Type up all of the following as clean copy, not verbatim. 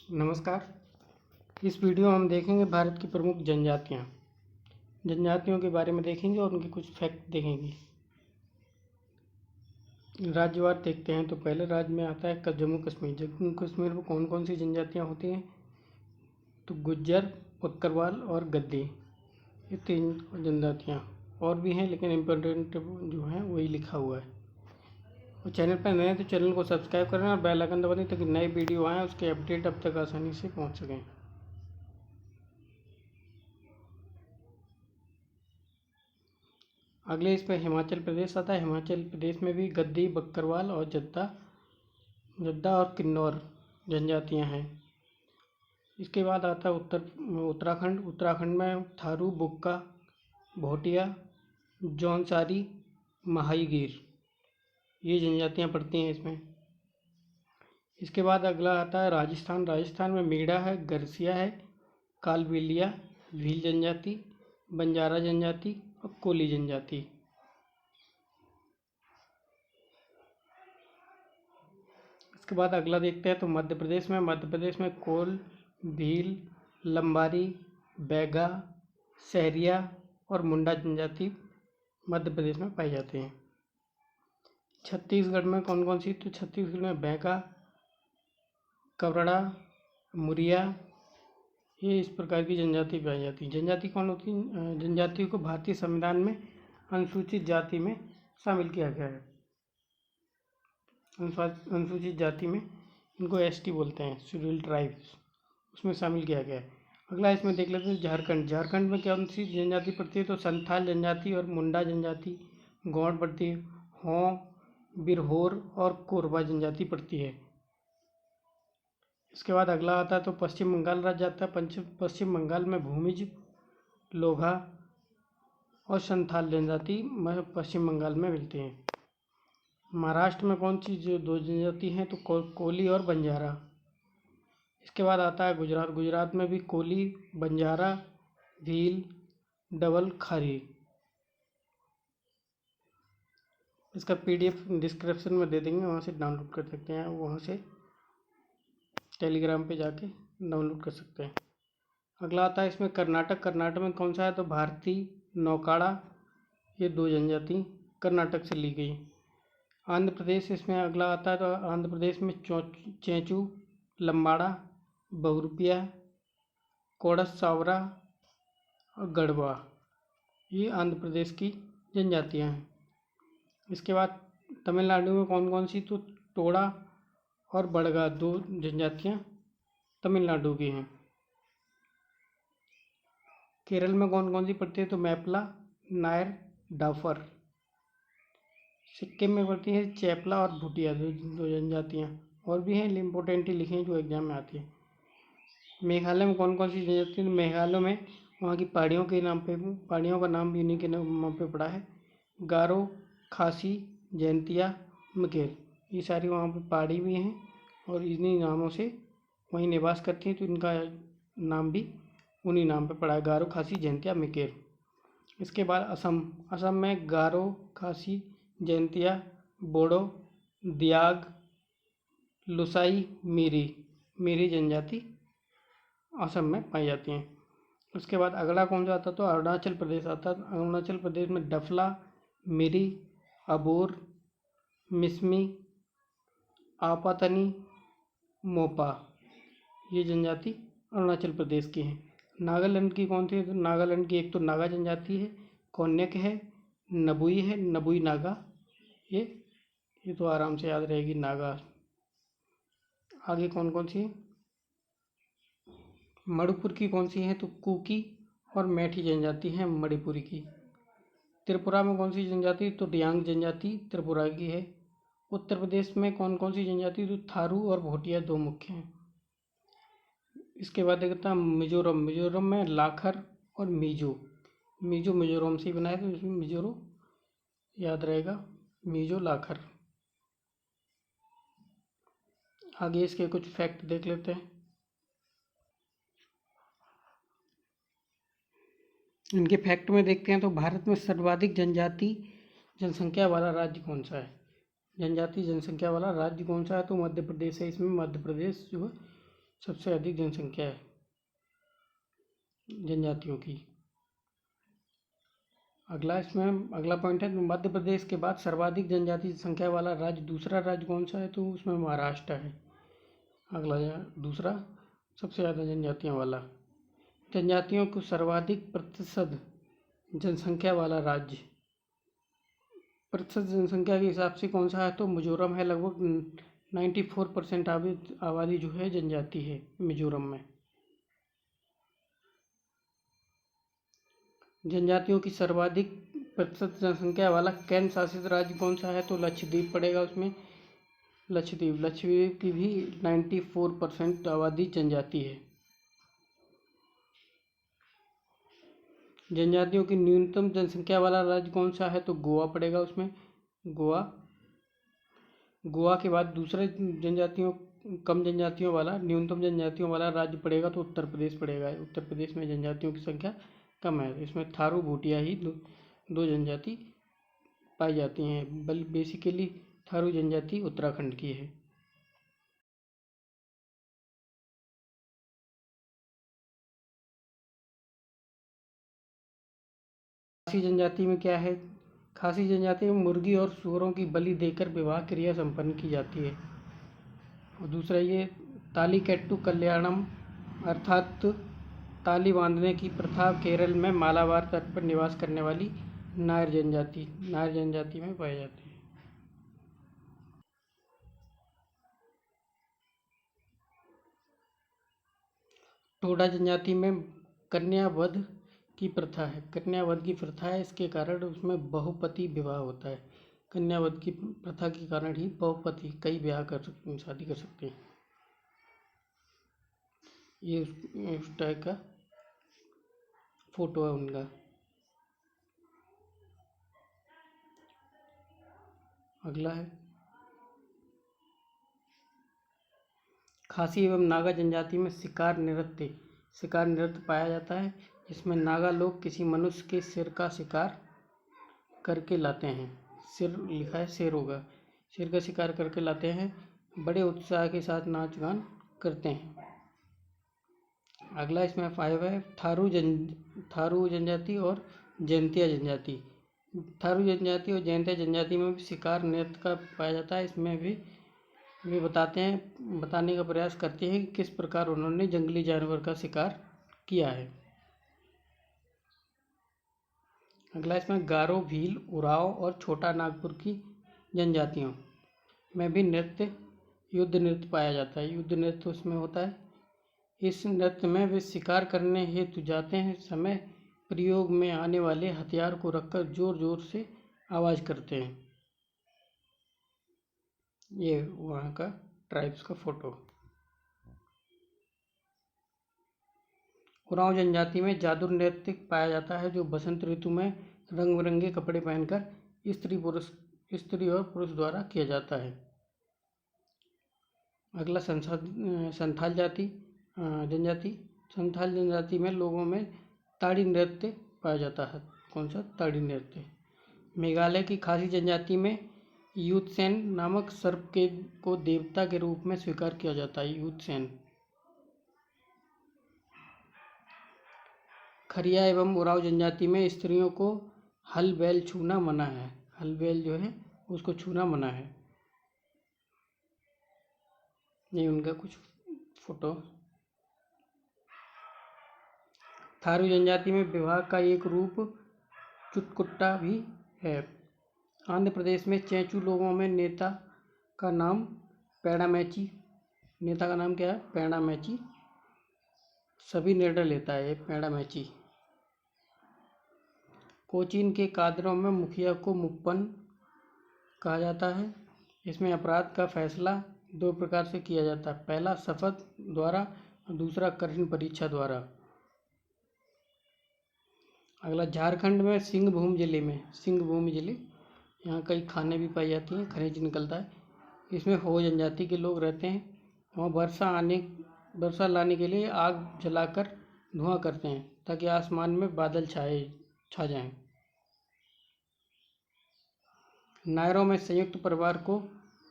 नमस्कार। इस वीडियो में हम देखेंगे भारत की प्रमुख जनजातियों के बारे में देखेंगे और उनके कुछ फैक्ट देखेंगे। राज्यवार देखते हैं तो पहले राज्य में आता है जम्मू कश्मीर। जम्मू कश्मीर में कौन कौन सी जनजातियां होती हैं तो गुज्जर, बकरवाल और गद्दी, ये 3 जनजातियां। और भी हैं लेकिन इम्पोर्टेंट जो है वही लिखा हुआ है। और चैनल पर नए हैं तो चैनल को सब्सक्राइब करना और बेल आइकन दबा दें ताकि नए वीडियो आएँ उसके अपडेट अब तक आसानी से पहुंच सकें। अगले इस पर हिमाचल प्रदेश आता है। हिमाचल प्रदेश में भी गद्दी, बकरवाल और जद्दा और किन्नौर जनजातियां हैं। इसके बाद आता है उत्तराखंड। उत्तराखंड में थारू, बुक्का, भोटिया, जौनसारी, महाई गिर, ये जनजातियां पड़ती हैं इसमें। इसके बाद अगला आता है राजस्थान। राजस्थान में मीणा है, गरसिया है, कालबेलिया, भील जनजाति, बंजारा जनजाति और कोली जनजाति। इसके बाद अगला देखते हैं तो मध्य प्रदेश में कोल, भील, लंबारी, बैगा, सहरिया और मुंडा जनजाति मध्य प्रदेश में पाई जाते हैं। छत्तीसगढ़ में कौन कौन सी तो छत्तीसगढ़ में बैगा, कवरड़ा, मुरिया, ये इस प्रकार की जनजाति पाई जाती है। जनजाति कौन होती है? जनजातियों को भारतीय संविधान में अनुसूचित जाति में शामिल किया गया है। अनुसूचित जाति में इनको एसटी बोलते हैं, शेड्यूल्ड ट्राइब्स, उसमें शामिल किया गया है। अगला इसमें देख लेते हैं झारखंड। झारखंड में कौन सी जनजाति पड़ती है तो संथाल जनजाति और मुंडा जनजाति, गौड़ पड़ती है, हों, बिरहोर और कोरबा जनजाति पड़ती है। इसके बाद अगला आता है तो पश्चिम बंगाल राज्य आता है। पश्चिम बंगाल में भूमिज, लोघा और संथाल जनजाति पश्चिम बंगाल में मिलती हैं। महाराष्ट्र में कौन सी जो 2 जनजाति हैं तो कोली और बंजारा। इसके बाद आता है गुजरात। गुजरात में भी कोली, बंजारा, भील, डबल, खारी। इसका PDF डिस्क्रिप्शन में दे देंगे, वहाँ से डाउनलोड कर सकते हैं, वहाँ से टेलीग्राम पे जाके डाउनलोड कर सकते हैं। अगला आता है इसमें कर्नाटक। कर्नाटक में कौन सा है तो भारती, नौकाड़ा, ये 2 जनजाति कर्नाटक से ली गई। आंध्र प्रदेश इसमें अगला आता है तो आंध्र प्रदेश में चेंचू, लम्बाड़ा, बहुरूपिया, कोडस सावरा और गढ़वा, ये आंध्र प्रदेश की जनजातियां हैं। इसके बाद तमिलनाडु में कौन कौन सी तो टोडा और बड़गा, 2 जनजातियां तमिलनाडु की हैं। केरल में कौन कौन सी पड़ती है तो मैपला, नायर, डाफर। सिक्किम में पड़ती है चेपला और भूटिया, 2 जनजातियाँ। और भी हैं इम्पोर्टेंट ही लिखे हैं जो एग्जाम में आती है। मेघालय में कौन कौन सी जनजाति? मेघालय में वहाँ की पहाड़ियों का नाम भी इन्हीं के नाम पे पड़ा है। गारो, खासी, जैंतिया, मकेर, ये सारी वहाँ पे पहाड़ी भी हैं और इन्हीं नामों से वहीं निवास करती हैं, तो इनका नाम भी उन्हीं नाम पे पड़ा है, गारो, खासी, जैंतिया, मकेर। इसके बाद असम में गारो, खासी, जैंतिया, बोडो, दियाग, लुसाई, मीरी जनजाति असम में पाई जाती हैं। उसके बाद अगला कौन सा आता है तो अरुणाचल प्रदेश आता है। अरुणाचल प्रदेश में डफला, मिरी, अबोर, मिसमी, आपातनी, मोपा, ये जनजाति अरुणाचल प्रदेश की है। नागालैंड की कौन सी है तो नागालैंड की एक तो नागा जनजाति है, कोन्याक है, नबुई नागा, ये तो आराम से याद रहेगी, नागा। आगे कौन कौन सी है? मणिपुर की कौन सी है तो कुकी और मैठी जनजाति है मणिपुरी की। त्रिपुरा में कौन सी जनजाति तो डियांग जनजाति त्रिपुरा की है। उत्तर प्रदेश में कौन कौन सी जनजाति तो थारू और भोटिया 2 मुख्य हैं। इसके बाद देखता हूँ मिजोरम में लाखर और मीजो मिजोरम से बना है तो इसमें मिजोरो याद रहेगा, मीजो, लाखर। आगे इसके कुछ फैक्ट देख लेते हैं। इनके फैक्ट में देखते हैं तो भारत में सर्वाधिक जनसंख्या वाला राज्य कौन सा है? जनसंख्या वाला राज्य कौन सा है तो मध्य प्रदेश है। इसमें मध्य प्रदेश जो है सबसे अधिक जनसंख्या है जनजातियों की। अगला पॉइंट है, मध्य प्रदेश के बाद सर्वाधिक जनजाति संख्या वाला राज्य, दूसरा राज्य कौन सा है? तो उसमें महाराष्ट्र है। अगला दूसरा सबसे ज़्यादा जनजातियों वाला, जनजातियों को सर्वाधिक प्रतिशत जनसंख्या वाला राज्य, प्रतिशत जनसंख्या के हिसाब से कौन सा है? तो मिजोरम है। लगभग 94% आबादी जो है जनजाति है मिजोरम में। जनजातियों की सर्वाधिक प्रतिशत जनसंख्या वाला केंद्र शासित राज्य कौन सा है? तो लक्षद्वीप पड़ेगा उसमें। लक्षद्वीप की भी 94% आबादी जनजाति है। जनजातियों की न्यूनतम जनसंख्या वाला राज्य कौन सा है? तो गोवा पड़ेगा उसमें। गोवा के बाद दूसरे कम जनजातियों वाला, न्यूनतम जनजातियों वाला राज्य पड़ेगा तो उत्तर प्रदेश पड़ेगा। उत्तर प्रदेश में जनजातियों की संख्या कम है। इसमें थारू भूटिया ही दो जनजाति पाई जाती हैं। बेसिकली थारू जनजाति उत्तराखंड की है। खासी जनजाति में क्या है? खासी जनजाति में मुर्गी और सूअरों की बलि देकर विवाह क्रिया संपन्न की जाती है। और दूसरा ये तालीकेट्टू कल्याणम अर्थात ताली बांधने की प्रथा केरल में मालाबार तट पर निवास करने वाली नायर जनजाति में पाई जाती है। टोडा जनजाति में कन्यावध की प्रथा है। कन्यावध की प्रथा है, इसके कारण उसमें बहुपति विवाह होता है। कन्यावध की प्रथा के कारण ही बहुपति कई ब्याह कर सकते हैं, शादी कर सकते हैं। ये उस टाइप का फोटो है उनका। अगला है खासी एवं नागा जनजाति में शिकार नृत्य पाया जाता है। इसमें नागा लोग किसी मनुष्य के सिर का शिकार करके लाते हैं। सिर लिखा है, शेर होगा। सिर का शिकार करके लाते हैं, बड़े उत्साह के साथ नाच गान करते हैं। अगला इसमें 5 है थारू जनजाति और जैंतिया जनजाति। थारू जनजाति और जैंतिया जनजाति में भी शिकार नृत्य का पाया जाता है। इसमें भी वे बताने का प्रयास करते हैं कि किस प्रकार उन्होंने जंगली जानवर का शिकार किया है। अगला इसमें गारो, भील, उराव और छोटा नागपुर की जनजातियों में भी युद्ध नृत्य पाया जाता है। युद्ध नृत्य उसमें होता है। इस नृत्य में वे शिकार करने हेतु जाते हैं समय प्रयोग में आने वाले हथियार को रखकर जोर जोर से आवाज करते हैं। ये वहाँ का ट्राइब्स का फोटो। उरांव जनजाति में जादू नृत्य पाया जाता है, जो बसंत ऋतु में रंग बिरंगे कपड़े पहनकर स्त्री और पुरुष द्वारा किया जाता है। अगला संथाल जनजाति। संथाल जनजाति में लोगों में ताड़ी नृत्य पाया जाता है। कौन सा? ताड़ी नृत्य। मेघालय की खासी जनजाति में यूथसेन नामक सर्प को देवता के रूप में स्वीकार किया जाता है। यूथसेन। खरिया एवं उराव जनजाति में स्त्रियों को हल बैल छूना मना है। हल बैल जो है उसको छूना मना है। ये उनका कुछ फोटो। थारू जनजाति में विवाह का एक रूप चुटकुट्टा भी है। आंध्र प्रदेश में चेंचू लोगों में नेता का नाम पैडामैची। नेता का नाम क्या है? पैडामैची। सभी निर्णय लेता है पैडामैची। कोचीन के कादरों में मुखिया को मुप्पन कहा जाता है। इसमें अपराध का फैसला 2 प्रकार से किया जाता है। पहला शपथ द्वारा और दूसरा कठिन परीक्षा द्वारा। अगला झारखंड में सिंहभूम जिले यहाँ कई खाने भी पाई जाती हैं, खनिज निकलता है। इसमें हो जनजाति के लोग रहते हैं। वहाँ वर्षा लाने के लिए आग जलाकर धुआं करते हैं ताकि आसमान में बादल छा जाएं। नायरों में संयुक्त परिवार को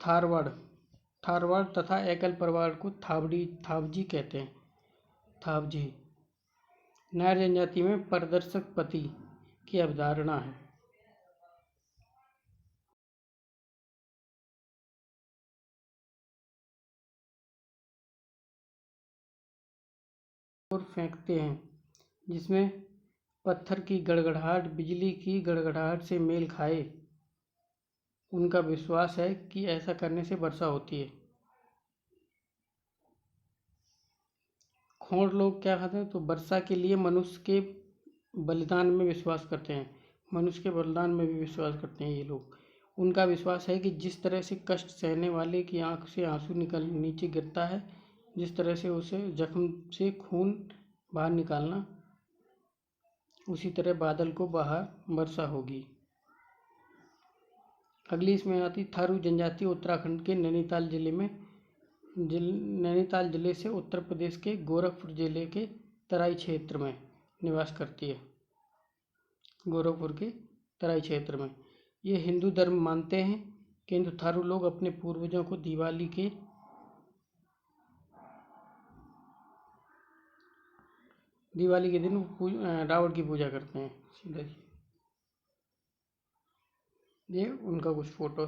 थारवाड़ थारवाड़ तथा एकल परिवार को थावजी कहते हैं। थावजी। नायर जनजाति में प्रदर्शक पति की अवधारणा है। और फेंकते हैं, जिसमें पत्थर की गड़गड़ाहट बिजली की गड़गड़ाहट से मेल खाए। उनका विश्वास है कि ऐसा करने से वर्षा होती है। खोंड लोग क्या खाते हैं, तो वर्षा के लिए मनुष्य के बलिदान में विश्वास करते हैं। मनुष्य के बलिदान में भी विश्वास करते हैं ये लोग। उनका विश्वास है कि जिस तरह से कष्ट सहने वाले की आंख से आंसू निकल नीचे गिरता है, जिस तरह से उसे जख्म से खून बाहर निकालना, उसी तरह बादल को बाहर वर्षा होगी। अगली इसमें आती थारू जनजाति उत्तराखंड के नैनीताल जिले से उत्तर प्रदेश के गोरखपुर जिले के तराई क्षेत्र में निवास करती है। गोरखपुर के तराई क्षेत्र में ये हिंदू धर्म मानते हैं, किंतु थारू लोग अपने पूर्वजों को दिवाली के दिन रावण की पूजा करते हैं। सीधा ये उनका कुछ फोटो।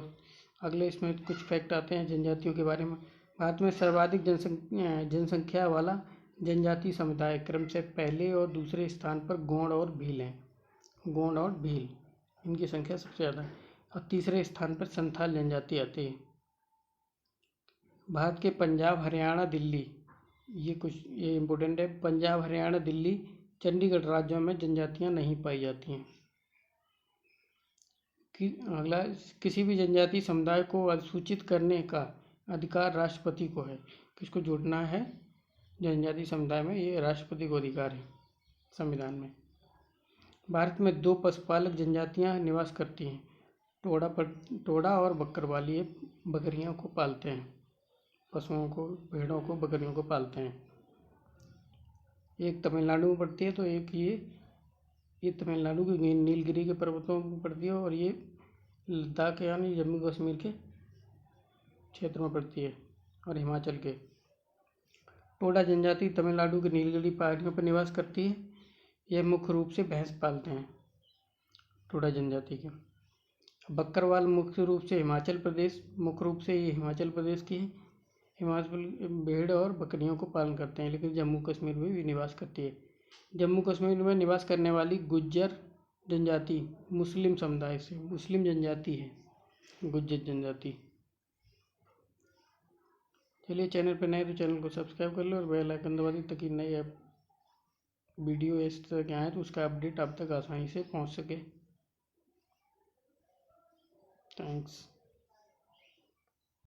अगले इसमें कुछ फैक्ट आते हैं जनजातियों के बारे में। भारत में सर्वाधिक जनसंख्या वाला जनजाति समुदाय क्रम से पहले और दूसरे स्थान पर गोंड और भील हैं। गोंड और भील, इनकी संख्या सबसे ज़्यादा है। और तीसरे स्थान पर संथाल जनजाति आती है। भारत के पंजाब, हरियाणा, दिल्ली, ये इम्पोर्टेंट है। पंजाब, हरियाणा, दिल्ली, चंडीगढ़ राज्यों में जनजातियाँ नहीं पाई जाती हैं। अगला, किसी भी जनजाति समुदाय को अधिसूचित करने का अधिकार राष्ट्रपति को है। किसको जोड़ना है जनजाति समुदाय में, ये राष्ट्रपति को अधिकार है संविधान में। भारत में 2 पशुपालक जनजातियां निवास करती हैं, टोडा और बकरवाली। ये बकरियों को पालते हैं, पशुओं को, भेड़ों को, बकरियों को पालते हैं। एक तमिलनाडु में पड़ती है, तो एक ये तमिलनाडु के नीलगिरी के पर्वतों में पड़ती है, और ये लद्दाख यानी जम्मू कश्मीर के क्षेत्र में पड़ती है, और हिमाचल के। टोडा जनजाति तमिलनाडु के नीलगिरी पहाड़ियों पर निवास करती है। यह मुख्य रूप से भैंस पालते हैं, टोडा जनजाति के। बकरवाल मुख्य रूप से हिमाचल प्रदेश की है। हिमाचल भेड़ और बकरियों को पालन करते हैं, लेकिन जम्मू कश्मीर में भी निवास करती है। जम्मू कश्मीर में निवास करने वाली गुज्जर जनजाति मुस्लिम जनजाति है, गुज्जर जनजाति। चलिए, चैनल पर नए तो चैनल को सब्सक्राइब कर लो और बेल आइकन दबा दी, ताकि नए वीडियो इस तरह के आए तो उसका अपडेट आप तक आसानी से पहुंच सके। थैंक्स।